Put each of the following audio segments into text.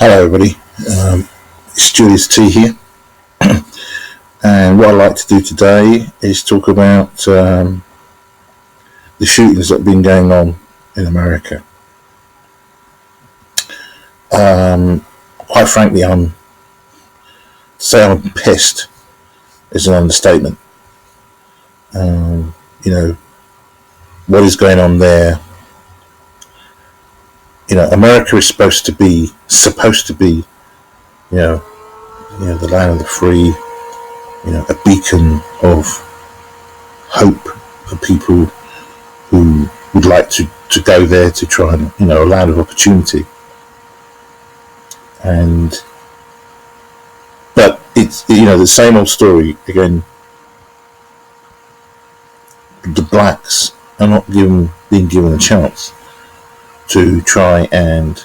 Hello, everybody. It's Julius T here, and what I'd like to do today is talk about the shootings that have been going on in America. Quite frankly, to say I'm pissed is an understatement. What is going on there? America is supposed to be, the land of the free, a beacon of hope for people who would like to go there to try and, a land of opportunity. But it's, the same old story again. The blacks are not being given a chance to try and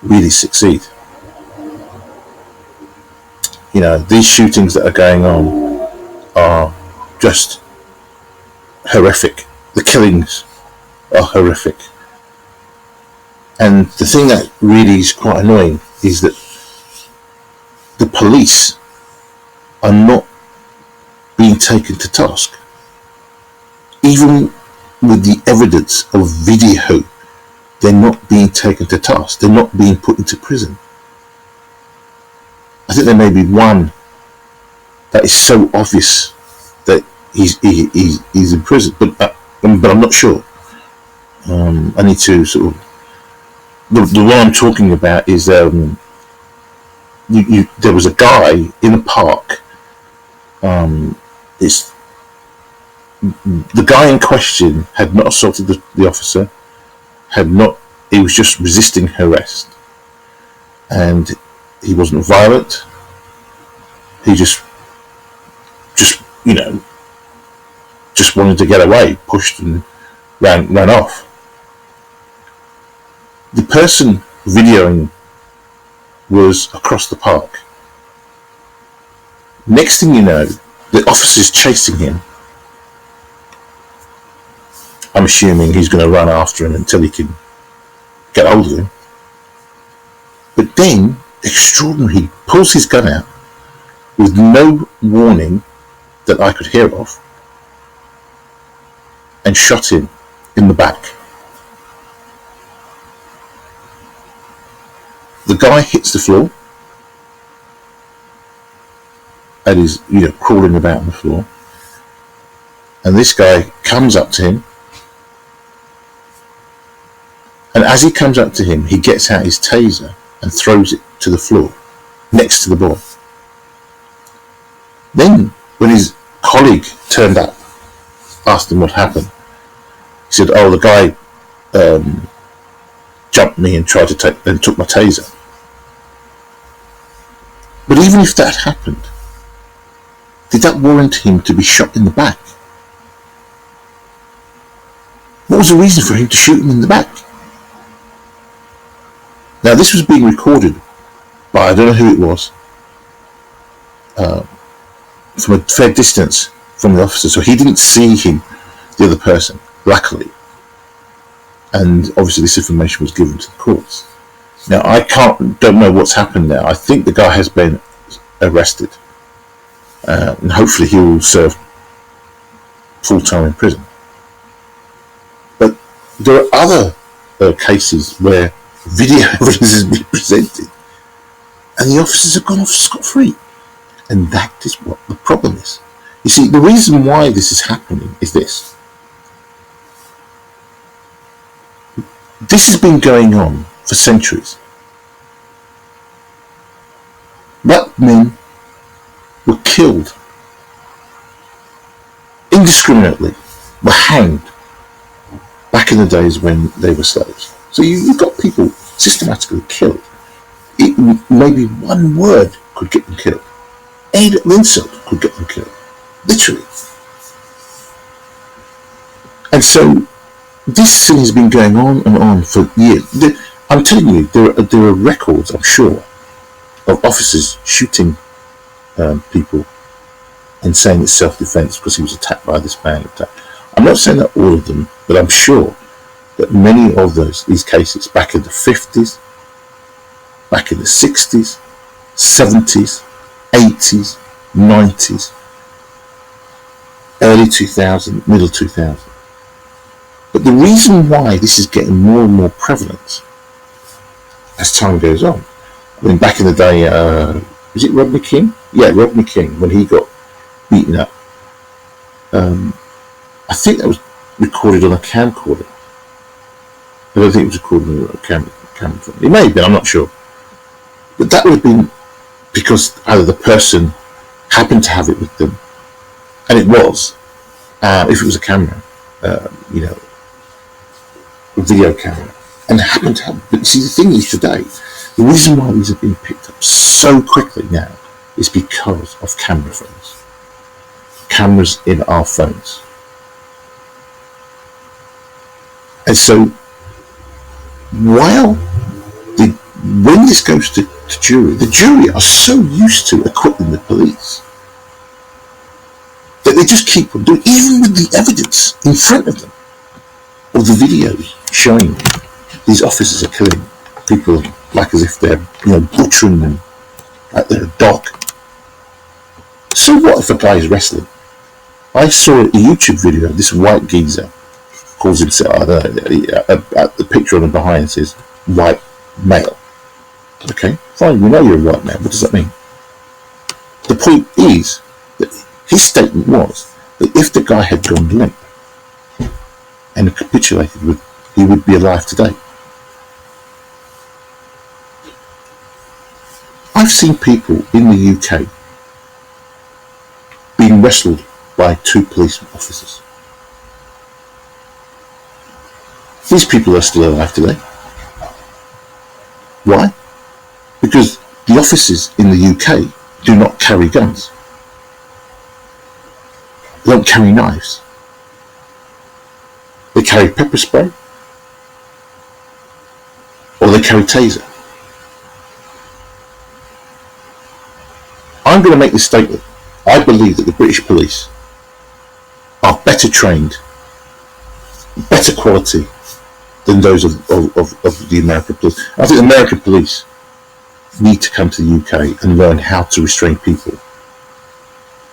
really succeed. These shootings that are going on are just horrific. The killings are horrific. And the thing that really is quite annoying is that the police are not being taken to task. Even with the evidence of video, they're not being taken to task. They're not being put into prison. I think there may be one that is so obvious that he's in prison, but I'm not sure. I need to sort of. The one I'm talking about is there was a guy in a park. The guy in question had not assaulted the officer. He was just resisting arrest, and he wasn't violent. He just wanted to get away, pushed and ran off. The person videoing was across the park. Next thing you know, the officer's chasing him. I'm assuming he's going to run after him until he can get hold of him. But then, extraordinarily, he pulls his gun out with no warning that I could hear of and shot him in the back. The guy hits the floor and is, crawling about on the floor. And this guy comes up to him. And as he comes up to him, he gets out his taser and throws it to the floor, next to the boy. Then, when his colleague turned up, asked him what happened, he said, "Oh, the guy jumped me and took my taser." But even if that happened, did that warrant him to be shot in the back? What was the reason for him to shoot him in the back? Now, this was being recorded by, I don't know who it was, from a fair distance from the officer, so he didn't see him, the other person, luckily. And obviously this information was given to the courts. Now, I don't know what's happened now. I think the guy has been arrested, and hopefully he will serve full time in prison. But there are other cases where video evidence has been presented and the officers have gone off scot-free, and that is what the problem is. You see, the reason why this is happening is this. This has been going on for centuries. Black men were killed indiscriminately, were hanged back in the days when they were slaves. So you've got people systematically killed. Maybe one word could get them killed. Any little insult could get them killed. Literally. And so this thing has been going on and on for years. I'm telling you, there are records, I'm sure, of officers shooting people and saying it's self-defense because he was attacked by this man. I'm not saying that all of them, but I'm sure that many of these cases back in the 50s, back in the 60s, 70s, 80s, 90s, early 2000, middle 2000. But the reason why this is getting more and more prevalent as time goes on, I mean, back in the day, was it Rodney King? Yeah, Rodney King, when he got beaten up. I think that was recorded on a camcorder. I don't think it was recorded on a camera. It may have been, I'm not sure. But that would have been because either the person happened to have it with them, and it was, if it was a camera, a video camera, and happened to have it. But see, the thing is today, the reason why these are being picked up so quickly now is because of camera phones. Cameras in our phones. And so, when this goes to jury, the jury are so used to acquitting the police that they just keep on doing, even with the evidence in front of them, or the videos showing these officers are killing people like as if they're, butchering them like they're a dog. So what if a guy is wrestling? I saw a YouTube video of this white geezer, calls himself, I don't know, the picture on the behind says white male. Okay, fine, we know you're a white male. What does that mean? The point is that his statement was that if the guy had gone limp and capitulated, he would be alive today. I've seen people in the UK being wrestled by 2 police officers. These people are still alive today. Why? Because the officers in the UK do not carry guns. They don't carry knives. They carry pepper spray, or they carry taser. I'm going to make this statement. I believe that the British police are better trained, better quality than those of the American police. I think the American police need to come to the UK and learn how to restrain people.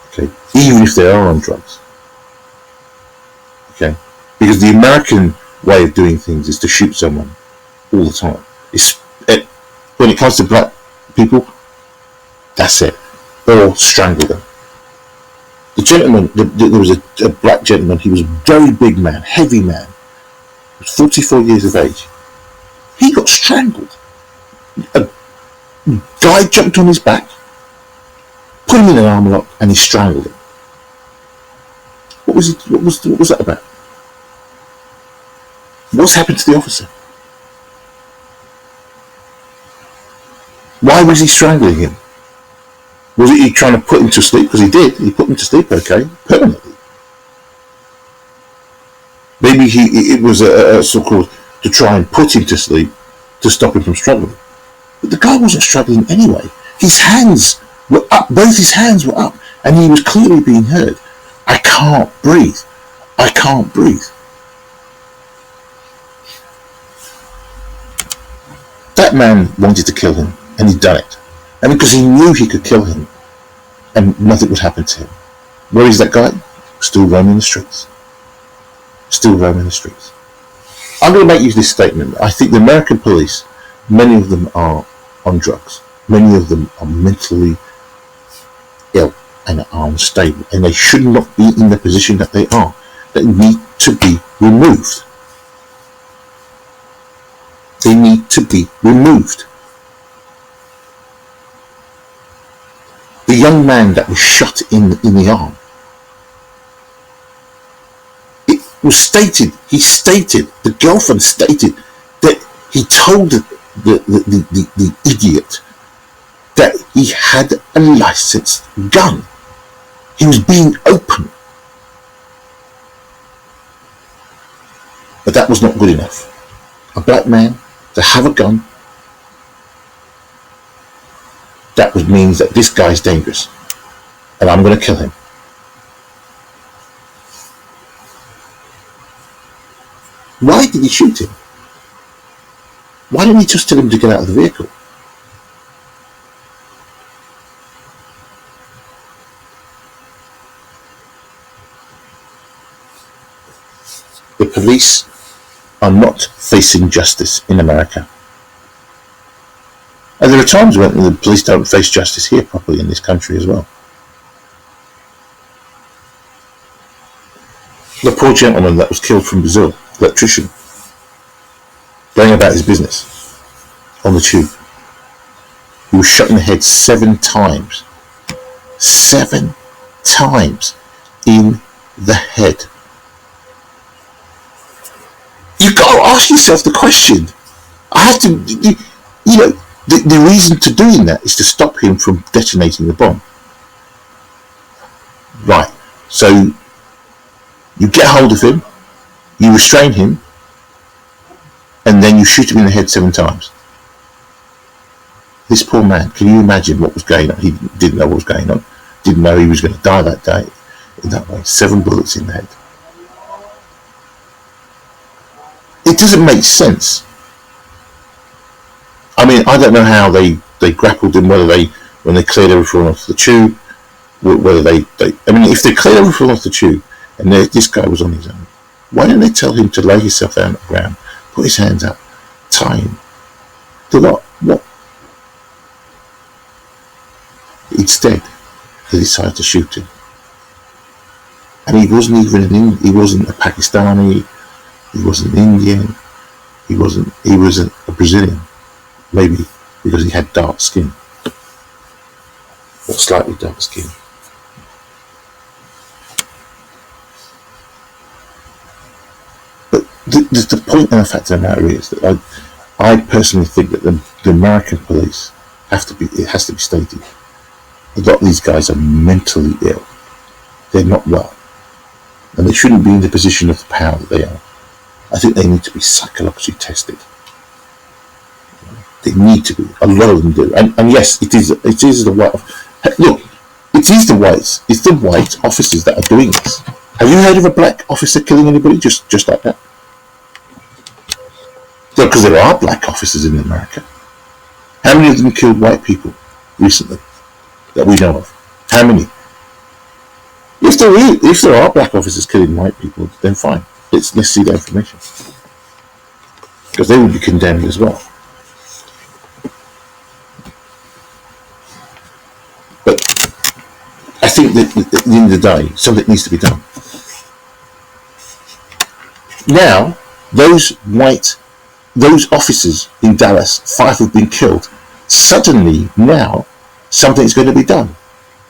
Okay, even if they are on drugs. Okay, because the American way of doing things is to shoot someone all the time. When it comes to black people, that's it, or strangle them. The gentleman, there was a black gentleman. He was a very big man, heavy man. He was 44 years of age. He got strangled. A guy jumped on his back, put him in an arm lock, and he strangled him. What was that about? What's happened to the officer? Why was he strangling him? Was he trying to put him to sleep? Because he did. He put him to sleep, okay, permanently. Maybe it was a so-called to try and put him to sleep to stop him from struggling. But the guy wasn't struggling anyway. His hands were up. Both his hands were up. And he was clearly being heard. I can't breathe. I can't breathe. That man wanted to kill him. And he'd done it. And because he knew he could kill him and nothing would happen to him. Where is that guy? Still roaming the streets. Still roaming the streets. I'm going to make you this statement. I think the American police, many of them are on drugs. Many of them are mentally ill and are unstable. And they should not be in the position that they are. They need to be removed. They need to be removed. The young man that was shot in the arm, it was stated, the girlfriend stated that he told the idiot that he had a licensed gun. He was being open. But that was not good enough. A black man to have a gun, that would mean that this guy's dangerous and I'm going to kill him. Why did he shoot him? Why didn't he just tell him to get out of the vehicle? police are not facing justice in America. And there are times when the police don't face justice here properly in this country as well. The poor gentleman that was killed from Brazil, electrician, going about his business on the tube. He was shot in the head 7 times. 7 times in the head. You've got to ask yourself the question. I have to, you know, the reason to doing that is to stop him from detonating the bomb. Right. So you get hold of him, you restrain him, and then you shoot him in the head 7 times. This poor man, can you imagine what was going on? He didn't know what was going on. Didn't know he was going to die that day in that way. 7 bullets in the head. It doesn't make sense. I mean, I don't know how they grappled him, whether when they cleared everyone off the tube, whether I mean, if they cleared everyone off the tube and this guy was on his own, why didn't they tell him to lay himself down on the ground, put his hands up, tie him? Do what? Instead, they decided to shoot him. And he wasn't even he wasn't a Pakistani, he wasn't an Indian, he was a Brazilian. Maybe because he had dark skin. Or slightly dark skin. But the point and the fact of the matter is that I personally think that the American police it has to be stated, a lot of these guys are mentally ill. They're not well. And they shouldn't be in the position of the power that they are. I think they need to be psychologically tested. They need to be. A lot of them do. And yes, it is the white. Look, it is the whites. It's the white officers that are doing this. Have you heard of a black officer killing anybody just like that? Because there are black officers in America. How many of them killed white people recently that we know of? How many? If there are black officers killing white people, then fine. Let's see the information. Because they will be condemned as well. But I think that at the end of the day, something needs to be done. Now, those officers in Dallas, 5 have been killed. Suddenly, now, something's going to be done.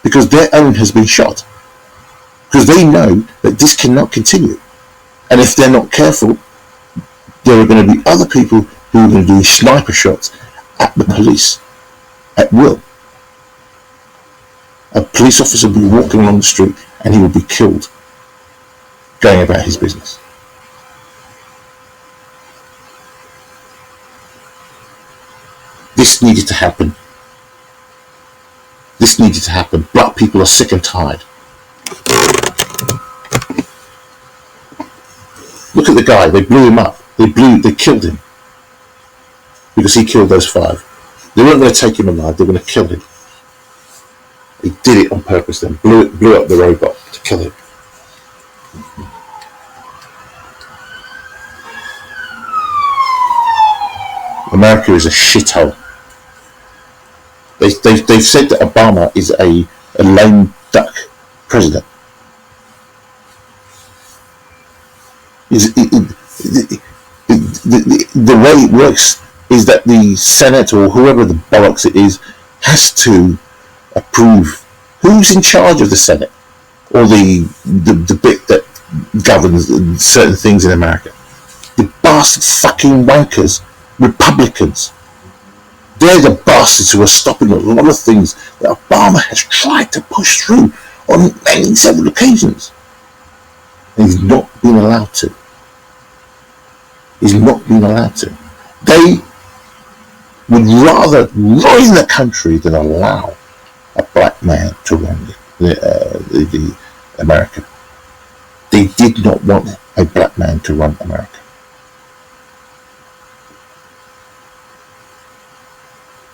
Because their own has been shot. Because they know that this cannot continue. And if they're not careful, there are going to be other people who are going to do sniper shots at the police at will. A police officer will be walking along the street and he will be killed going about his business. This needed to happen. This needed to happen. Black people are sick and tired. Look at the guy. They blew him up. They killed him because he killed those 5. They weren't going to take him alive. They were going to kill him. He did it on purpose. Then blew up the robot to kill him. America is a shithole. They've said that Obama is a lame duck president. The way it works is that the Senate or whoever the bollocks it is has to approve who's in charge of the Senate or the bit that governs certain things in America. The bastard fucking wankers, Republicans. They're the bastards who are stopping a lot of things that Obama has tried to push through on several occasions. And he's not been allowed to. He's not been allowed to. They would rather ruin the country than allow a black man to run the America. They did not want a black man to run America.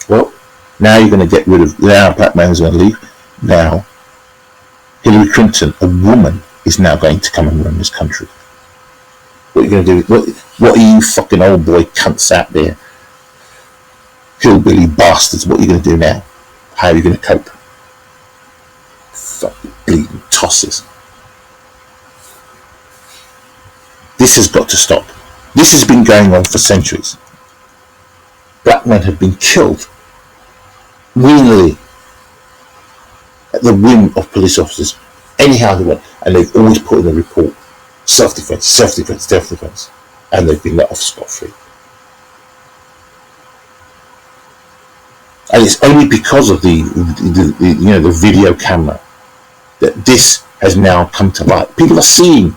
Well, now you're going to get rid of, now a black man's going to leave. Now, Hillary Clinton, a woman, is now going to come and run this country. What are you going to do? What are you fucking old boy cunts out there, hillbilly bastards? What are you going to do now? How are you going to cope? Fucking bleeding tosses. This has got to stop. This has been going on for centuries. Black men have been killed willingly at the whim of police officers, anyhow they want, and they've always put in the report self-defense, self-defense, self-defense, and they've been let off scot-free. And it's only because of the video camera that this has now come to light. People are seeing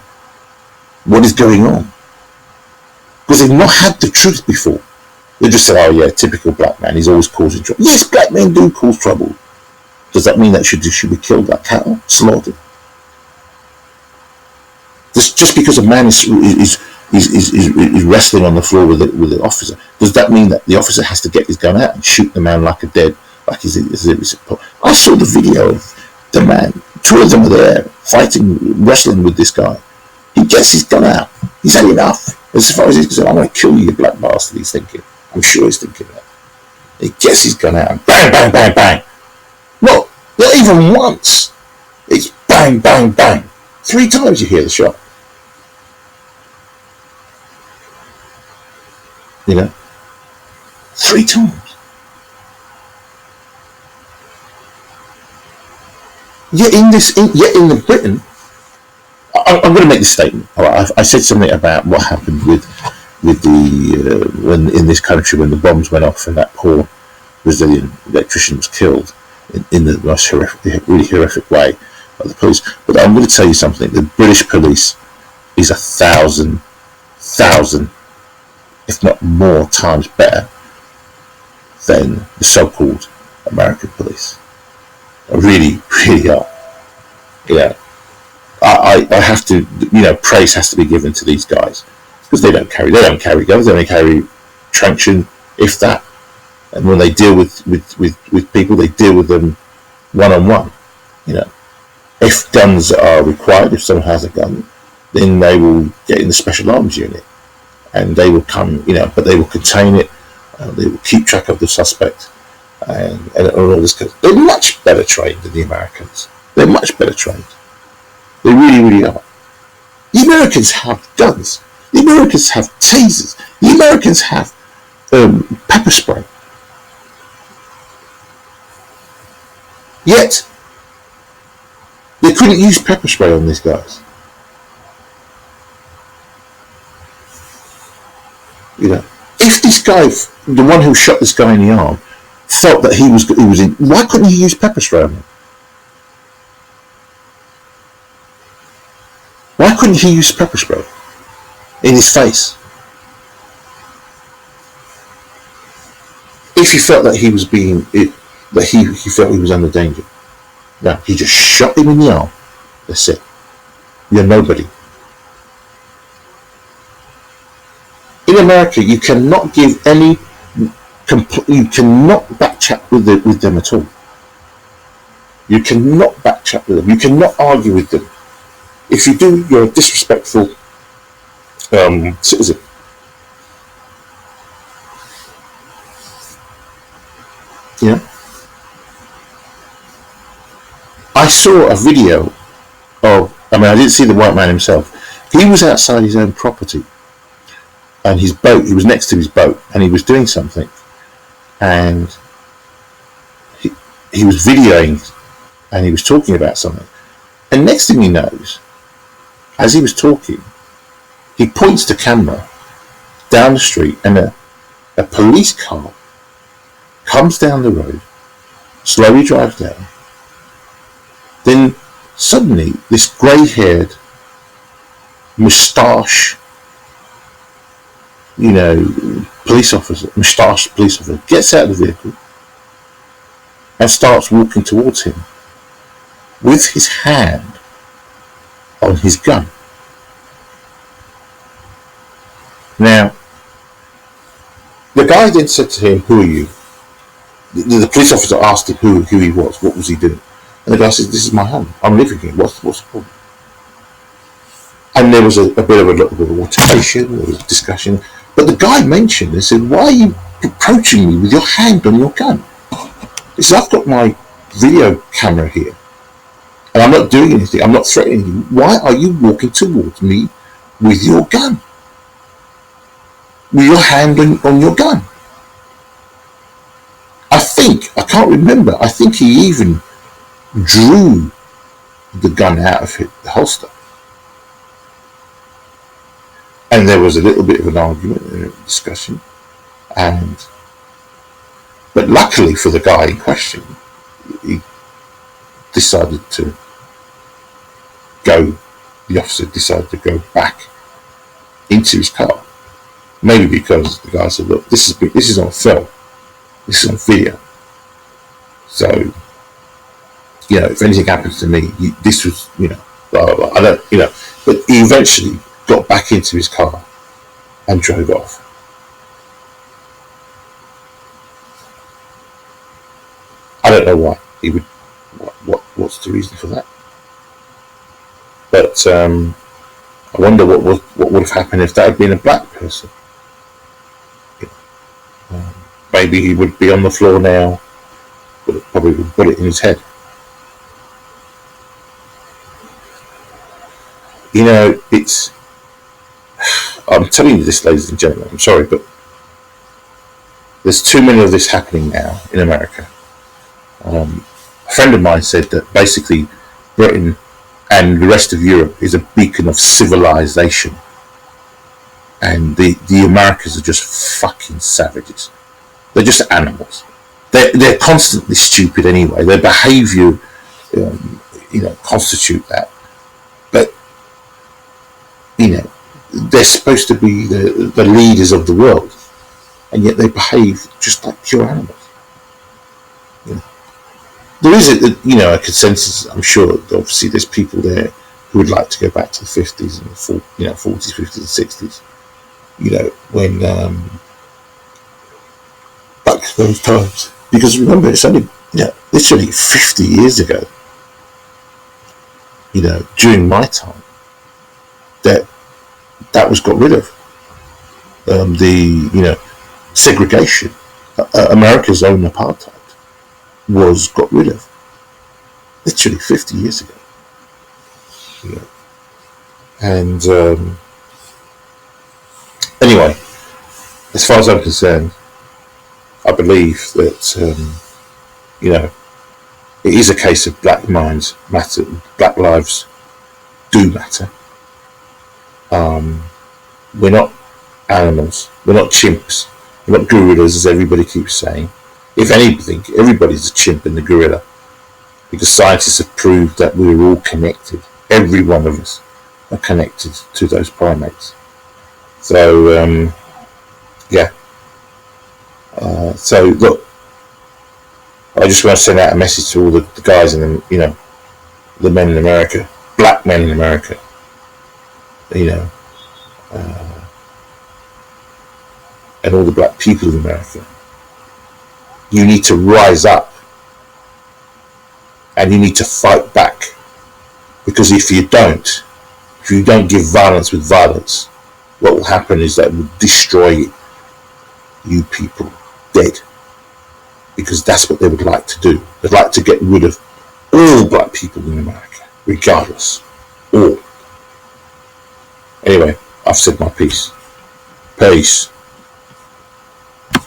what is going on because they've not had the truth before. They just say, "Oh yeah, typical black man. He's always causing trouble." Yes, black men do cause trouble. Does that mean that should be killed like cattle, slaughtered? Just because a man is wrestling on the floor with an officer, does that mean that the officer has to get his gun out and shoot the man like he's I saw the video of the man. Two of them are there fighting, wrestling with this guy. He gets his gun out. He's had enough. As far as he's concerned, "I'm going to kill you, you black bastard." He's thinking. I'm sure he's thinking that. He gets his gun out and bang, bang, bang, bang. Not even once. It's bang, bang, bang. 3 times you hear the shot. 3 times. Yet in the Britain, I'm going to make this statement. All right, I said something about what happened with the when in this country when the bombs went off and that poor Brazilian electrician was killed in the most really horrific way by the police. But I'm going to tell you something. The British police is 1,000, if not more times better than the so-called American police. Really, really are. I have to, praise has to be given to these guys because they don't carry guns. They only carry truncheon, if that. And when they deal with people, they deal with them one-on-one. If guns are required, if someone has a gun, then they will get in the special arms unit, and they will come, but they will contain it. They will keep track of the suspect, and all this. They're much better trained than the Americans. They're much better trained. They really, really are. The Americans have guns. The Americans have tasers. The Americans have pepper spray. Yet, they couldn't use pepper spray on these guys. If this guy, the one who shot this guy in the arm, felt that he was in, why couldn't he use pepper spray on him? Why couldn't he use pepper spray in his face? If he felt that he was he felt he was under danger. No, he just shot him in the arm. That's it. You're nobody. In America, you cannot give you cannot backchat with them at all. You cannot backchat with them. You cannot argue with them. If you do, you're a disrespectful citizen. I saw a video I didn't see the white man himself. He was outside his own property and his boat, he was next to his boat and he was doing something, and he was videoing and he was talking about something, and next thing he knows, as he was talking, he points the camera down the street and a police car comes down the road, slowly drives down. Then suddenly this grey-haired, moustache, police officer gets out of the vehicle and starts walking towards him with his hand on his gun. Now, the guy then said to him, "Who are you?" The police officer asked him who he was, what was he doing? And the guy said, "This is my home. I'm living here. What's the problem?" And there was a bit of a little bit of altercation, there was a discussion. But the guy mentioned, he said, why are you approaching me with your hand on your gun? He said, I've got my video camera here, and I'm not doing anything, I'm not threatening you. Why are you walking towards me with your gun? With your hand on your gun? I can't remember, I think he even drew the gun out of the holster. And there was a little bit of an argument and a discussion. But luckily for the guy in question, he decided to go, the officer decided to go back into his car. Maybe because the guy said, look, this is on film, this is on video. So, if anything happens to me, this was, blah, blah, blah. I don't, but he eventually got back into his car and drove off. I don't know why he would, what's the reason for that? But I wonder what would have happened if that had been a black person. Maybe he would be on the floor now, but probably with a bullet in his head. I'm telling you this, ladies and gentlemen, I'm sorry, but there's too many of this happening now in America. A friend of mine said that basically Britain and the rest of Europe is a beacon of civilization, and the Americans are just fucking savages. They're just animals. They're constantly stupid anyway. Their behaviour, constitute that. But they're supposed to be the leaders of the world, and yet they behave just like pure animals. There is a consensus. I'm sure that obviously there's people there who would like to go back to the 50s and 40s, 50s, and 60s. When back those times, because remember, it's only literally 50 years ago. During my time, that was got rid of. The segregation, America's own apartheid, was got rid of literally 50 years ago. And anyway, as far as I'm concerned, I believe that it is a case of black minds matter, black lives do matter. We're not animals, we're not chimps, we're not gorillas, as everybody keeps saying. If anything, everybody's a chimp and a gorilla, because scientists have proved that we're all connected. Every one of us are connected to those primates. So, so look, I just want to send out a message to all the guys in the men in America, black men in America, and all the black people in America. You need to rise up, and you need to fight back, because if you don't give violence with violence, what will happen is that it will destroy you people dead, because that's what they would like to do. They'd like to get rid of all black people in America, regardless. All. Anyway, I've said my piece. Peace.